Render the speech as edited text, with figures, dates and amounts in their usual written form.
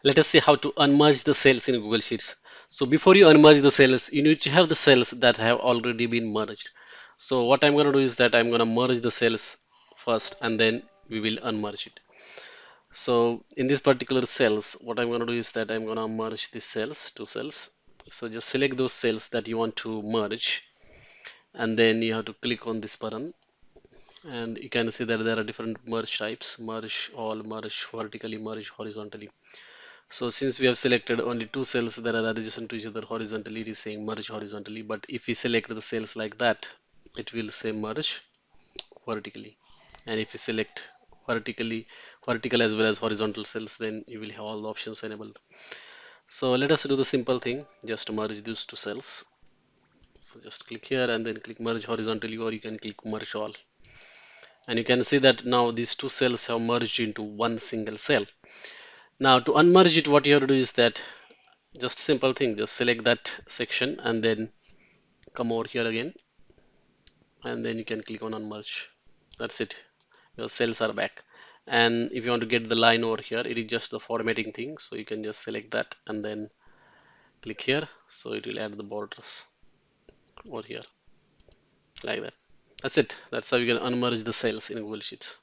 Let us see how to unmerge the cells in Google Sheets. So before you unmerge the cells, you need to have the cells that have already been merged. So what I'm going to do is that I'm going to merge the cells first and then we will unmerge it. So in this particular cells, what I'm going to do is that I'm going to merge these cells, two cells. So just select those cells that you want to merge and then you have to click on this button and you can see that there are different merge types: merge all, merge vertically, merge horizontally. So since we have selected only two cells that are adjacent to each other horizontally, it is saying merge horizontally. But if we select the cells like that, it will say merge vertically. And if you select vertically, vertical as well as horizontal cells, then you will have all the options enabled. So let us do the simple thing, just merge these two cells. So just click here and then click merge horizontally, or you can click merge all. And you can see that now these two cells have merged into one single cell. Now to unmerge it, what you have to do is that just simple thing, just select that section and then come over here again and then you can click on unmerge. That's it, your cells are back. And if you want to get the line over here, it is just the formatting thing, so you can just select that and then click here, so it will add the borders over here like that. That's it. That's how you can unmerge the cells in Google Sheets.